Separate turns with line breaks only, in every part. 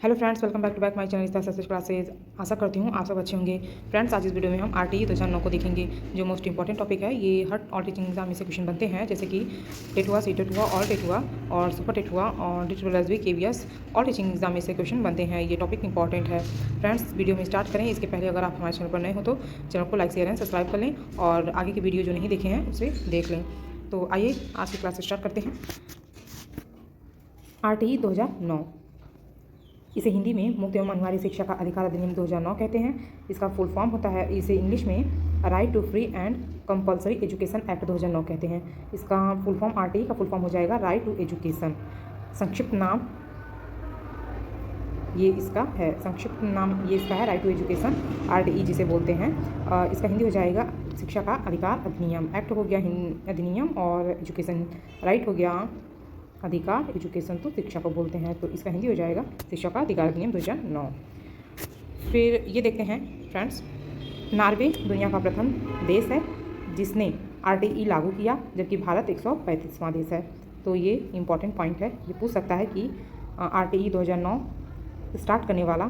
Hello friends, welcome back to my channel Rishta success classes. आशा करती हूँ आप सब अच्छे होंगे। फ्रेंड्स, आज इस वीडियो में हम RTE 2009 को देखेंगे, जो मोस्ट इंपॉर्टेंट टॉपिक है। ये हर ऑल टीचिंग एग्जाम में से क्वेश्चन बनते हैं, जैसे कि टेट हुआ, सी टेट हुआ, ऑल टेट हुआ और सुपर टेट हुआ और DSSB KVS all teaching exam में से क्वेश्चन बनते हैं। ये टॉपिक इंपॉर्टेंट है। फ्रेंड्स, वीडियो में स्टार्ट करें इसके पहले अगर आप हमारे चैनल पर नए हो तो चैनल को लाइक शेयर एंड सब्सक्राइब कर लें और आगे की वीडियो जो नहीं देखे हैं उसे देख लें। तो आइए आज की क्लास स्टार्ट करते हैं। RTE 2009, इसे हिंदी में मुक्त एवं अनिवार्य शिक्षा का अधिकार अधिनियम 2009 कहते हैं। इसका फुल फॉर्म होता है, इसे इंग्लिश में right to free and compulsory education act 2009 कहते हैं। इसका फुल फॉर्म RTE का फुल फॉर्म हो जाएगा राइट टू एजुकेशन। संक्षिप्त नाम ये इसका है, राइट टू एजुकेशन, RTE जिसे बोलते हैं। इसका हिंदी हो जाएगा शिक्षा का अधिकार अधिनियम। एक्ट हो गया अधिनियम और एजुकेशन राइट हो गया अधिकार, एजुकेशन तो शिक्षा को बोलते हैं, तो इसका हिंदी हो जाएगा शिक्षा का अधिकार अधिनियम 2009। फिर ये देखते हैं फ्रेंड्स, नॉर्वे दुनिया का प्रथम देश है जिसने RTE लागू किया, जबकि भारत 135वां देश है। तो ये इंपॉर्टेंट पॉइंट है, ये पूछ सकता है कि RTE 2009 स्टार्ट करने वाला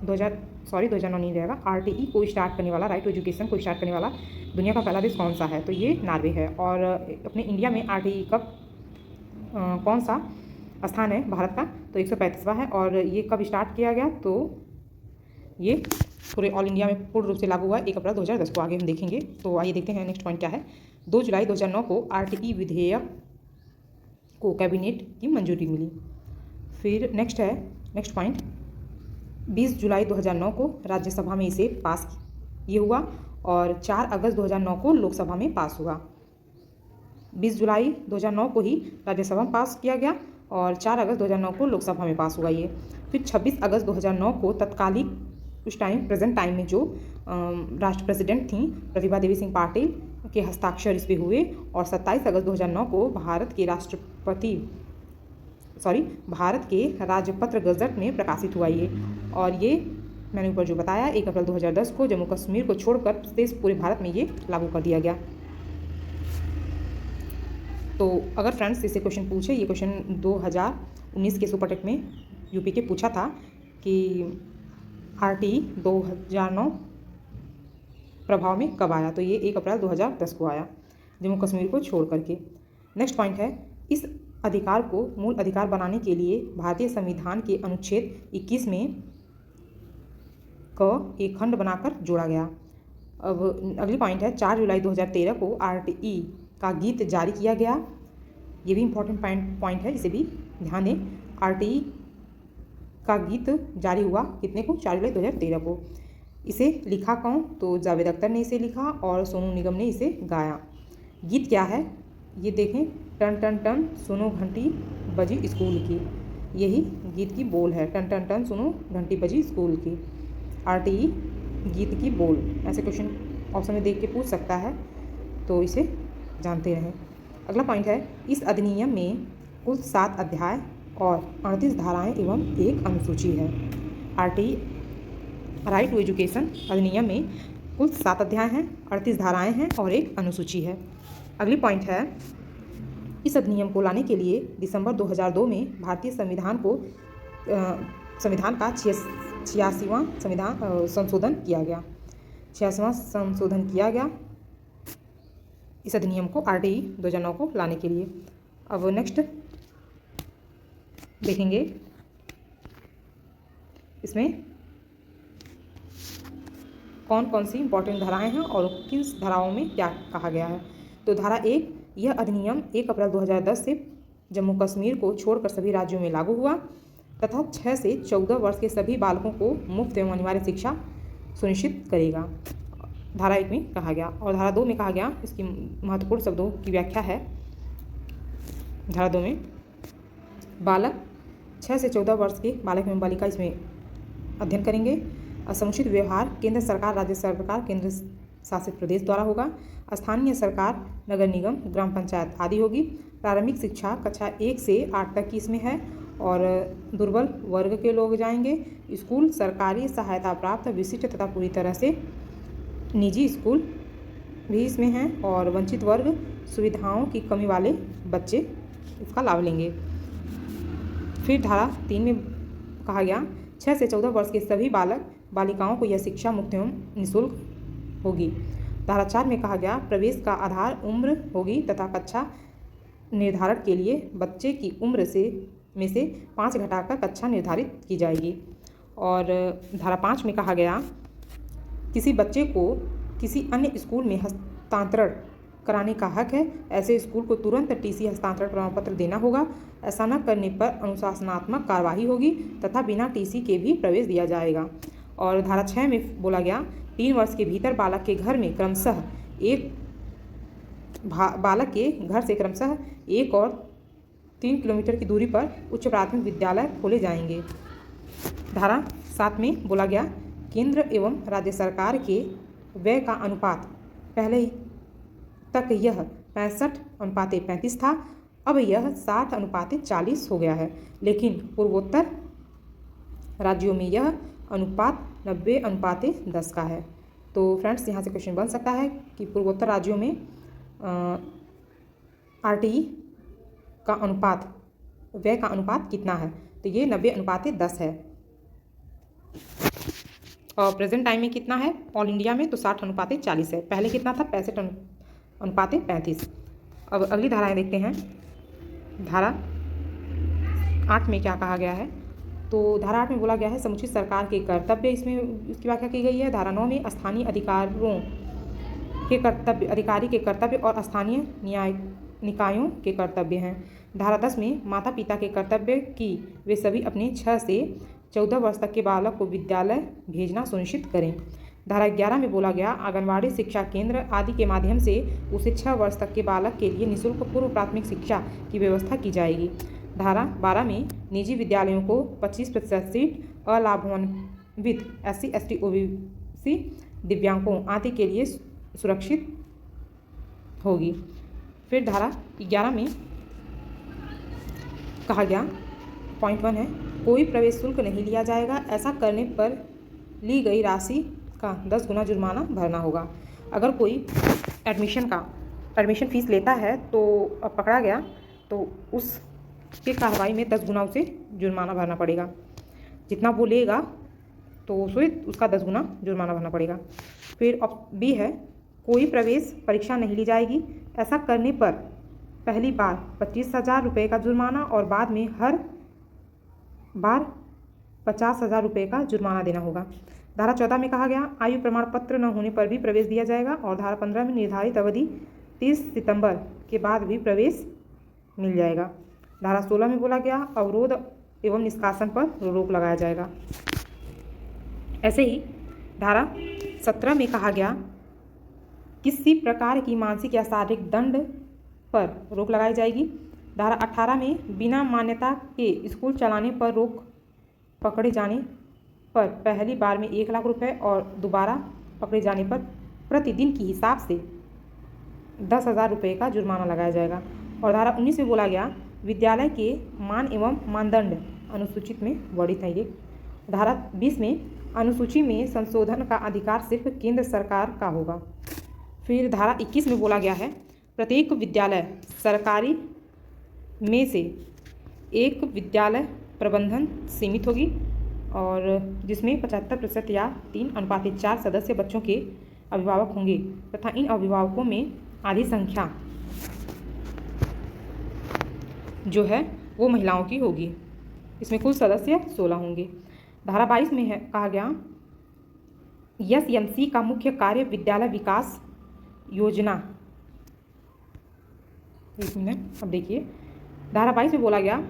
2009 नहीं रहेगा, RTE को स्टार्ट करने वाला, राइट टू एजुकेशन को स्टार्ट करने वाला दुनिया का पहला देश कौन सा है, तो ये नॉर्वे है। और अपने इंडिया में RTE कब कौन सा स्थान है भारत का, तो 135वां है। और ये कब स्टार्ट किया गया, तो ये पूरे ऑल इंडिया में पूर्ण रूप से लागू हुआ 1 अप्रैल 2010 को। आगे हम देखेंगे। तो आइए देखते हैं नेक्स्ट पॉइंट क्या है। 2 जुलाई 2009 को RTE विधेयक को कैबिनेट की मंजूरी मिली। फिर नेक्स्ट पॉइंट, 20 जुलाई 2009 को राज्यसभा में इसे पास ये हुआ और 4 अगस्त 2009 को लोकसभा में पास हुआ। 20 जुलाई 2009 को ही राज्यसभा में पास किया गया और 4 अगस्त 2009 को लोकसभा में पास हुआ ये। फिर 26 अगस्त 2009 को तत्कालीन उस टाइम प्रेजेंट टाइम में जो राष्ट्र प्रेसिडेंट थी प्रतिभा देवी सिंह पाटिल के हस्ताक्षर इस पे हुए और 27 अगस्त 2009 को भारत के राजपत्र गजट में प्रकाशित हुआ ये। और ये मैंने ऊपर जो बताया 1 अप्रैल 2010 को जम्मू कश्मीर को छोड़कर पूरे भारत में ये लागू कर दिया गया। तो अगर फ्रेंड्स इससे क्वेश्चन पूछे, ये क्वेश्चन 2019 के सुपर टेट में यूपी के पूछा था कि RTE 2009 प्रभाव में कब आया, तो ये 1 अप्रैल 2010 को आया जम्मू कश्मीर को छोड़ करके। नेक्स्ट पॉइंट है, इस अधिकार को मूल अधिकार बनाने के लिए भारतीय संविधान के अनुच्छेद 21 में एक खंड बनाकर जोड़ा गया। अब अगली पॉइंट है, 4 जुलाई 2013 को RTE का गीत जारी किया गया। ये भी इम्पोर्टेंट पॉइंट है, इसे भी ध्यान दें। RTE का गीत जारी हुआ कितने को, 4 जुलाई 2013 को। इसे लिखा कौन, तो जावेद अख्तर ने इसे लिखा और सोनू निगम ने इसे गाया। गीत क्या है ये देखें, टन टन टन सुनो घंटी बजी स्कूल की, यही गीत की बोल है। टन टन टन सुनो घंटी बजी स्कूल की, RTE गीत की बोल। ऐसे क्वेश्चन ऑप्शन में देख के पूछ सकता है, तो इसे जानते रहें। अगला पॉइंट है, इस अधिनियम में कुल 7 अध्याय और 38 धाराएं एवं एक अनुसूची है। RTE राइट टू एजुकेशन अधिनियम में कुल 7 अध्याय हैं, 38 धाराएं हैं और एक अनुसूची है। अगली पॉइंट है, इस अधिनियम को लाने के लिए दिसंबर 2002 में भारतीय संविधान का 86वां संशोधन किया गया। 86वां संशोधन किया गया इस अधिनियम को RTE 2009 को लाने के लिए। अब नेक्स्ट देखेंगे इसमें कौन कौन सी इंपॉर्टेंट धाराएं हैं और किस धाराओं में क्या कहा गया है। तो धारा 1, यह अधिनियम 1 अप्रैल 2010 से जम्मू कश्मीर को छोड़कर सभी राज्यों में लागू हुआ तथा 6 से 14 वर्ष के सभी बालकों को मुफ्त एवं अनिवार्य शिक्षा सुनिश्चित करेगा, धारा 1 में कहा गया। और धारा 2 में कहा गया, इसकी महत्वपूर्ण शब्दों की व्याख्या है। धारा 2 में बालक 6 से 14 वर्ष के बालक एवं बालिका इसमें अध्ययन करेंगे। समुचित व्यवहार केंद्र सरकार, राज्य सरकार, केंद्र शासित प्रदेश द्वारा होगा। स्थानीय सरकार, नगर निगम, ग्राम पंचायत आदि होगी। प्रारंभिक शिक्षा कक्षा 1 से 8 तक की इसमें है और दुर्बल वर्ग के लोग जाएंगे। स्कूल सरकारी सहायता प्राप्त, विशिष्ट तथा पूरी तरह से निजी स्कूल भी इसमें हैं और वंचित वर्ग, सुविधाओं की कमी वाले बच्चे इसका लाभ लेंगे। फिर धारा 3 में कहा गया 6 से 14 वर्ष के सभी बालक बालिकाओं को यह शिक्षा मुफ्त एवं निःशुल्क होगी। धारा 4 में कहा गया प्रवेश का आधार उम्र होगी तथा कक्षा निर्धारण के लिए बच्चे की उम्र में से 5 घटाकर कक्षा निर्धारित की जाएगी। और धारा 5 में कहा गया किसी बच्चे को किसी अन्य स्कूल में हस्तांतरण कराने का हक है। ऐसे स्कूल को तुरंत टीसी हस्तांतरण प्रमाण पत्र देना होगा। ऐसा न करने पर अनुशासनात्मक कार्यवाही होगी तथा बिना टीसी के भी प्रवेश दिया जाएगा। और धारा 6 में बोला गया 3 वर्ष के भीतर बालक के घर से क्रमशः 1 और 3 किलोमीटर की दूरी पर उच्च प्राथमिक विद्यालय खोले जाएंगे। धारा 7 में बोला गया केंद्र एवं राज्य सरकार के व्यय का अनुपात पहले तक यह 65:35 था, अब यह 60:40 हो गया है, लेकिन पूर्वोत्तर राज्यों में यह अनुपात 90:10 का है। तो फ्रेंड्स यहाँ से क्वेश्चन बन सकता है कि पूर्वोत्तर राज्यों में आरटीई का अनुपात व्यय का अनुपात कितना है, तो ये 90:10 है। और प्रेजेंट टाइम में कितना है ऑल इंडिया में, तो 60:40 है। पहले कितना था 65:35। अब अगली धाराएं देखते हैं। धारा 8 में क्या कहा गया है, तो धारा 8 में बोला गया है समुचित सरकार के कर्तव्य, इसमें इसकी व्याख्या की गई है। धारा 9 में स्थानीय अधिकारी के कर्तव्य और स्थानीय निकायों के कर्तव्य हैं। धारा 10 में माता पिता के कर्तव्य कि वे सभी अपने 6 से 14 वर्ष तक के बालक को विद्यालय भेजना सुनिश्चित करें। धारा 11 में बोला गया आंगनवाड़ी शिक्षा केंद्र आदि के माध्यम से उसे 6 वर्ष तक के बालक के लिए निःशुल्क पूर्व प्राथमिक शिक्षा की व्यवस्था की जाएगी। धारा 12 में निजी विद्यालयों को 25% सीट अलाभान्वित SC ST OBC दिव्यांगों आदि के लिए सुरक्षित होगी। फिर धारा 11 में कहा गया पॉइंट 1 है कोई प्रवेश शुल्क नहीं लिया जाएगा। ऐसा करने पर ली गई राशि का 10 गुना जुर्माना भरना होगा। अगर कोई एडमिशन फीस लेता है तो पकड़ा गया तो उसके कार्रवाई में 10 गुना उसे जुर्माना भरना पड़ेगा। जितना वो लेगा तो उसे उसका 10 गुना जुर्माना भरना पड़ेगा। फिर B है कोई प्रवेश परीक्षा नहीं ली जाएगी। ऐसा करने पर पहली बार 25,000 रुपये का जुर्माना और बाद में हर बार 50,000 रुपये का जुर्माना देना होगा। धारा 14 में कहा गया आयु प्रमाण पत्र न होने पर भी प्रवेश दिया जाएगा। और धारा 15 में निर्धारित अवधि 30 सितंबर के बाद भी प्रवेश मिल जाएगा। धारा 16 में बोला गया अवरोध एवं निष्कासन पर रोक लगाया जाएगा। ऐसे ही धारा 17 में कहा गया किसी प्रकार की मानसिक या शारीरिक दंड पर रोक लगाई जाएगी। धारा 18 में बिना मान्यता के स्कूल चलाने पर रोक पकड़े जाने पर पहली बार में 1 लाख रुपए और दोबारा पकड़े जाने पर प्रतिदिन के हिसाब से 10,000 रुपये का जुर्माना लगाया जाएगा। और धारा 19 में बोला गया विद्यालय के मान एवं मानदंड अनुसूचित में वर्णित है। ये धारा 20 में अनुसूची में संशोधन का अधिकार सिर्फ केंद्र सरकार का होगा। फिर धारा 21 में बोला गया है प्रत्येक विद्यालय सरकारी में से एक विद्यालय प्रबंधन सीमित होगी और जिसमें 75% या 3:4 सदस्य बच्चों के अभिभावक होंगे तथा इन अभिभावकों में आधी संख्या जो है वो महिलाओं की होगी। इसमें कुल सदस्य 16 होंगे। धारा 22 में है कहा गया SMC का मुख्य कार्य विद्यालय विकास योजना। एक मिनट, अब देखिए धारा 22 में बोला गया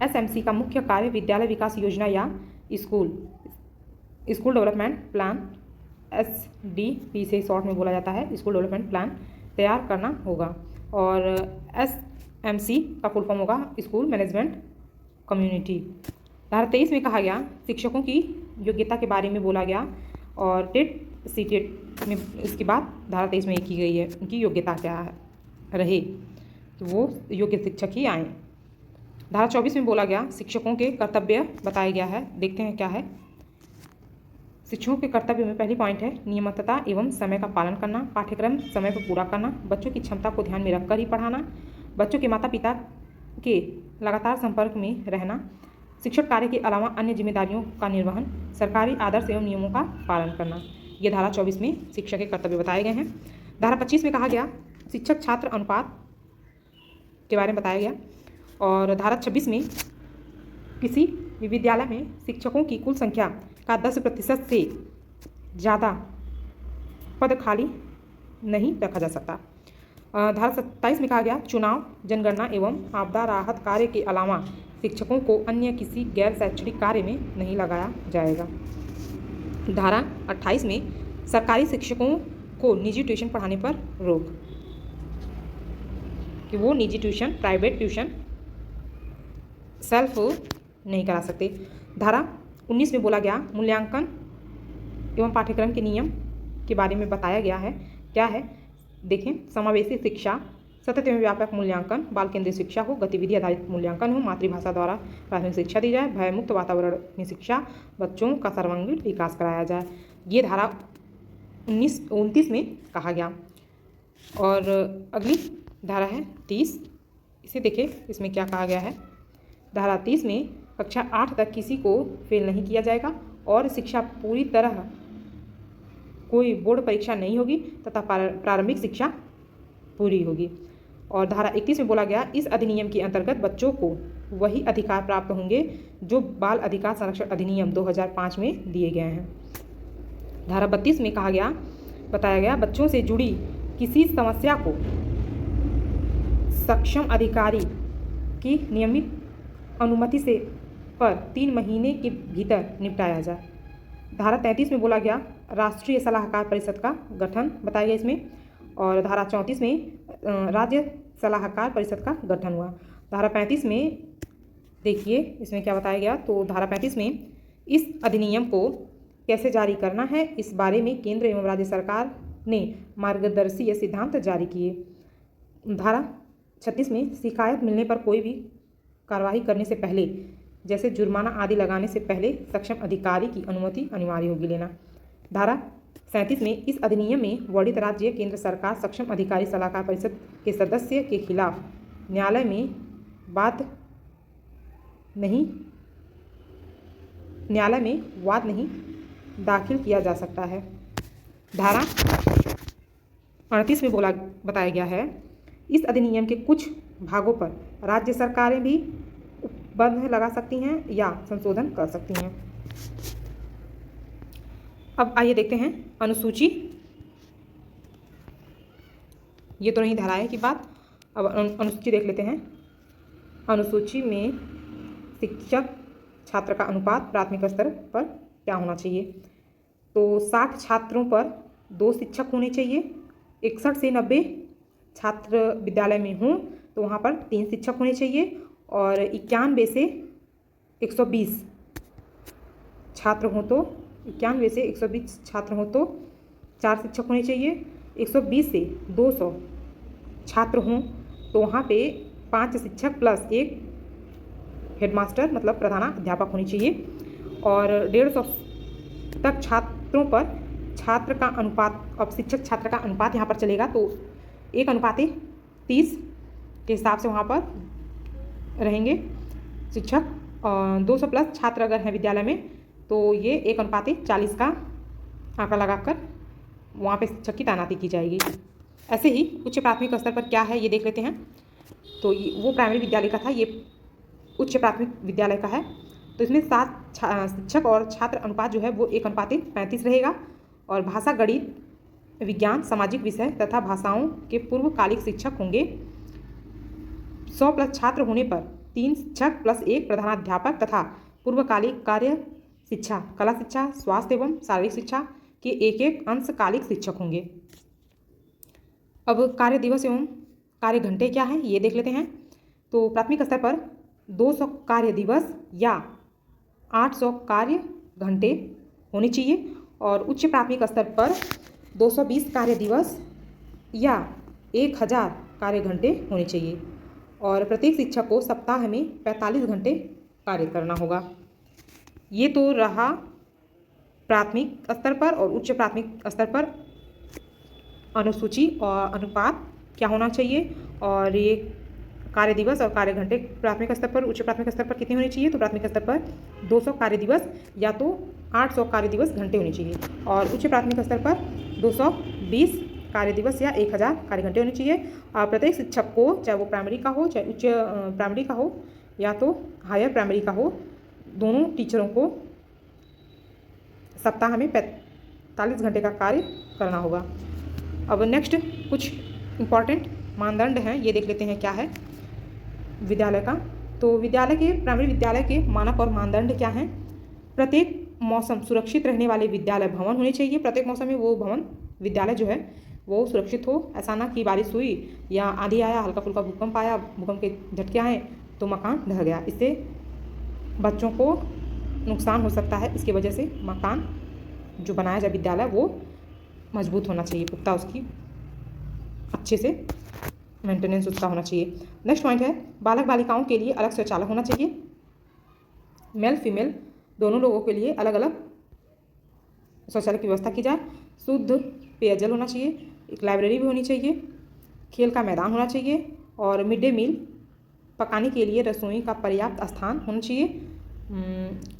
SMC का मुख्य कार्य विद्यालय विकास योजना या स्कूल डेवलपमेंट प्लान SDP से शॉर्ट में बोला जाता है, स्कूल डेवलपमेंट प्लान तैयार करना होगा। और SMC का फुल फॉर्म होगा स्कूल मैनेजमेंट कम्युनिटी। धारा 23 में कहा गया शिक्षकों की योग्यता के बारे में बोला गया और टेट सीटेट में इसके बाद धारा 23 में की गई है उनकी योग्यता क्या रहे तो वो योग्य शिक्षक ही आए। धारा 24 में बोला गया शिक्षकों के कर्तव्य बताया गया है। देखते हैं क्या है। शिक्षकों के कर्तव्य में पहली पॉइंट है नियमितता एवं समय का पालन करना, पाठ्यक्रम समय पर पूरा करना, बच्चों की क्षमता को ध्यान में रखकर ही पढ़ाना, बच्चों के माता पिता के लगातार संपर्क में रहना, शिक्षक कार्य के अलावा अन्य जिम्मेदारियों का निर्वहन, सरकारी आदर्श एवं नियमों का पालन करना। ये धारा 24 में शिक्षक के कर्तव्य बताए गए हैं। धारा 25 में कहा गया शिक्षक छात्र अनुपात के बारे में बताया गया। और धारा 26 में किसी भी विद्यालय में शिक्षकों की कुल संख्या का 10% से ज़्यादा पद खाली नहीं रखा जा सकता। धारा 27 में कहा गया चुनाव, जनगणना एवं आपदा राहत कार्य के अलावा शिक्षकों को अन्य किसी गैर शैक्षणिक कार्य में नहीं लगाया जाएगा। धारा 28 में सरकारी शिक्षकों को निजी ट्यूशन पढ़ाने पर रोक, कि वो निजी ट्यूशन, प्राइवेट ट्यूशन सेल्फ नहीं करा सकते। धारा 19 में बोला गया मूल्यांकन एवं पाठ्यक्रम के नियम के बारे में बताया गया है। क्या है देखें, समावेशी शिक्षा, सतत एवं व्यापक मूल्यांकन, बाल केंद्रित शिक्षा हो, गतिविधि आधारित मूल्यांकन हो, मातृभाषा द्वारा प्राथमिक शिक्षा दी जाए, भयमुक्त वातावरण में शिक्षा, बच्चों का सर्वांगीण विकास कराया जाए। ये धारा 29 में कहा गया। और अगली धारा है 30, इसे देखें इसमें क्या कहा गया है। धारा 30 में कक्षा 8 तक किसी को फेल नहीं किया जाएगा और शिक्षा पूरी तरह कोई बोर्ड परीक्षा नहीं होगी तथा प्रारंभिक शिक्षा पूरी होगी। और धारा 31 में बोला गया इस अधिनियम के अंतर्गत बच्चों को वही अधिकार प्राप्त होंगे जो बाल अधिकार संरक्षण अधिनियम 2005 में दिए गए हैं। धारा 32 में कहा गया, बताया गया बच्चों से जुड़ी किसी समस्या को सक्षम अधिकारी की नियमित अनुमति से पर 3 महीने के भीतर निपटाया जाए। धारा 33 में बोला गया राष्ट्रीय सलाहकार परिषद का गठन बताया गया इसमें। और धारा 34 में राज्य सलाहकार परिषद का गठन हुआ। धारा 35 में देखिए इसमें क्या बताया गया, तो धारा 35 में इस अधिनियम को कैसे जारी करना है इस बारे में केंद्र एवं राज्य सरकार ने मार्गदर्शी सिद्धांत जारी किए। धारा 36 में शिकायत मिलने पर कोई भी कार्रवाई करने से पहले जैसे जुर्माना आदि लगाने से पहले सक्षम अधिकारी की अनुमति अनिवार्य होगी लेना। धारा 37 में इस अधिनियम में वर्णित राज्य, केंद्र सरकार, सक्षम अधिकारी सलाहकार परिषद के सदस्य के खिलाफ न्यायालय में वाद नहीं दाखिल किया जा सकता है। धारा 38 में बताया गया है इस अधिनियम के कुछ भागों पर राज्य सरकारें भी उपबंध लगा सकती हैं या संशोधन कर सकती हैं। अब आइए देखते हैं अनुसूची। ये तो नहीं धाराएं की बात, अब अनुसूची देख लेते हैं। अनुसूची में शिक्षक छात्र का अनुपात प्राथमिक स्तर पर क्या होना चाहिए, तो 60 छात्रों पर 2 शिक्षक होने चाहिए। 61 से 90 छात्र विद्यालय में हों तो वहाँ पर 3 शिक्षक होने चाहिए। और 91 से 120 छात्र हों तो 91 से 120 छात्र हों तो 4 शिक्षक होने चाहिए। 120 से 200 छात्र हों तो वहाँ पे 5 शिक्षक प्लस 1 हेडमास्टर मतलब प्रधानाध्यापक होनी चाहिए। और 150 तक छात्रों पर छात्र का अनुपात, अब शिक्षक छात्र का अनुपात यहाँ पर चलेगा तो 1:30 के हिसाब से वहाँ पर रहेंगे शिक्षक। 200 प्लस छात्र अगर हैं विद्यालय में तो ये 1:40 का आंकड़ा लगाकर वहाँ पे शिक्षक की तैनाती की जाएगी। ऐसे ही उच्च प्राथमिक स्तर पर क्या है ये देख लेते हैं। तो वो प्राइमरी विद्यालय का था, ये उच्च प्राथमिक विद्यालय का है। तो इसमें 7 शिक्षक और छात्र अनुपात जो है वो 1:35 रहेगा। और भाषा, गणित, विज्ञान, सामाजिक विषय तथा भाषाओं के पूर्वकालिक शिक्षक होंगे। 100 प्लस छात्र होने पर 3 शिक्षक प्लस 1 प्रधानाध्यापक तथा पूर्वकालिक कार्य शिक्षा, कला शिक्षा, स्वास्थ्य एवं शारीरिक शिक्षा के 1-1 अंशकालिक शिक्षक होंगे। अब कार्य दिवस एवं कार्य घंटे क्या है ये देख लेते हैं। तो प्राथमिक स्तर पर 200 कार्य दिवस या 800 कार्य घंटे होने चाहिए। और उच्च प्राथमिक स्तर पर 220 कार्य दिवस या 1000 कार्य घंटे होने चाहिए। और प्रत्येक शिक्षक को सप्ताह में 45 घंटे कार्य करना होगा। ये तो रहा प्राथमिक स्तर पर। और उच्च प्राथमिक स्तर पर अनुसूची और अनुपात क्या होना चाहिए और ये कार्य दिवस और कार्य घंटे प्राथमिक स्तर पर, उच्च प्राथमिक स्तर पर कितने होने चाहिए? तो प्राथमिक स्तर पर 200 कार्य दिवस या तो 800 कार्य दिवस घंटे होने चाहिए, और उच्च प्राथमिक स्तर पर 220 कार्य दिवस या 1000 कार्य घंटे होने चाहिए। प्रत्येक शिक्षक को, चाहे वो प्राइमरी का हो, चाहे उच्च प्राइमरी का हो या तो हायर प्राइमरी का हो, दोनों टीचरों को सप्ताह में 45 घंटे का कार्य करना होगा। अब नेक्स्ट कुछ इम्पॉर्टेंट मानदंड हैं, ये देख लेते हैं क्या है विद्यालय का। तो विद्यालय के, प्राइमरी विद्यालय के मानक और मानदंड क्या हैं? प्रत्येक मौसम सुरक्षित रहने वाले विद्यालय भवन होने चाहिए। प्रत्येक मौसम में वो भवन, विद्यालय जो है वो सुरक्षित हो। ऐसा ना कि बारिश हुई या आंधी आया, हल्का फुल्का भूकंप आया, भूकंप के झटके आए तो मकान ढह गया, इससे बच्चों को नुकसान हो सकता है। इसकी वजह से मकान जो बनाया जाए विद्यालय वो मजबूत होना चाहिए, पुख्ता, उसकी अच्छे से मेंटेनेंस उसका होना चाहिए। नेक्स्ट पॉइंट है बालक बालिकाओं के लिए अलग शौचालय होना चाहिए। मेल फीमेल दोनों लोगों के लिए अलग अलग शौचालय की व्यवस्था की जाए। शुद्ध पेयजल होना चाहिए, एक लाइब्रेरी भी होनी चाहिए, खेल का मैदान होना चाहिए, और मिड डे मील पकाने के लिए रसोई का पर्याप्त स्थान होना चाहिए,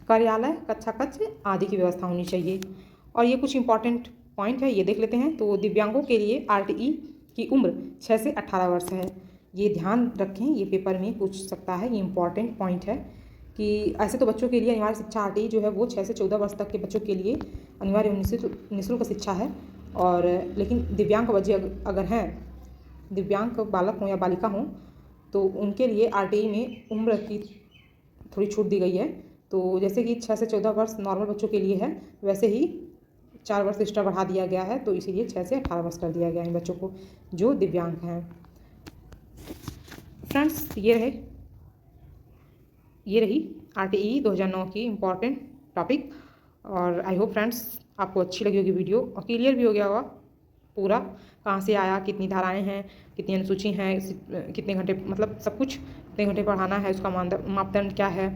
कार्यालय, कक्षा कक्ष आदि की व्यवस्था होनी चाहिए। और ये कुछ इंपॉर्टेंट पॉइंट है, ये देख लेते हैं। तो दिव्यांगों के लिए RTE की उम्र 6 से 18 वर्ष है, ये ध्यान रखें, ये पेपर में पूछ सकता है, ये इंपॉर्टेंट पॉइंट है कि ऐसे तो बच्चों के लिए अनिवार्य शिक्षा RTE जो है वो 6 से 14 वर्ष तक के बच्चों के लिए अनिवार्य निःशुल्क शिक्षा है। और लेकिन दिव्यांग बच्चे अगर हैं, दिव्यांग बालक हों या बालिका हों, तो उनके लिए RTE में उम्र की थोड़ी छूट दी गई है। तो जैसे कि 6 से 14 वर्ष नॉर्मल बच्चों के लिए है, वैसे ही 4 वर्ष एक्स्ट्रा बढ़ा दिया गया है, तो इसीलिए 6 से 18 वर्ष कर दिया गया है इन बच्चों को जो दिव्यांग हैं। फ्रेंड्स, ये रही RTE 2009 की इम्पॉर्टेंट टॉपिक। और आई होप फ्रेंड्स आपको अच्छी लगी होगी वीडियो और क्लियर भी हो गया होगा पूरा, कहाँ से आया, कितनी धाराएं हैं, कितनी अनुसूची हैं, कितने घंटे, मतलब सब कुछ कितने घंटे पढ़ाना है, उसका मापदंड क्या है,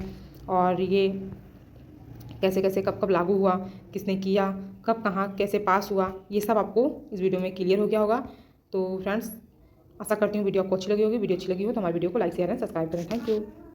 और ये कैसे कैसे कब कब लागू हुआ, किसने किया, कब कहाँ कैसे पास हुआ, ये सब आपको इस वीडियो में क्लियर हो गया होगा। तो फ्रेंड्स आशा करती हूँ वीडियो आपको अच्छी लगी होगी। वीडियो अच्छी लगी हो तो हमारे वीडियो को लाइक शेयर एंड सब्सक्राइब करें। Thank you.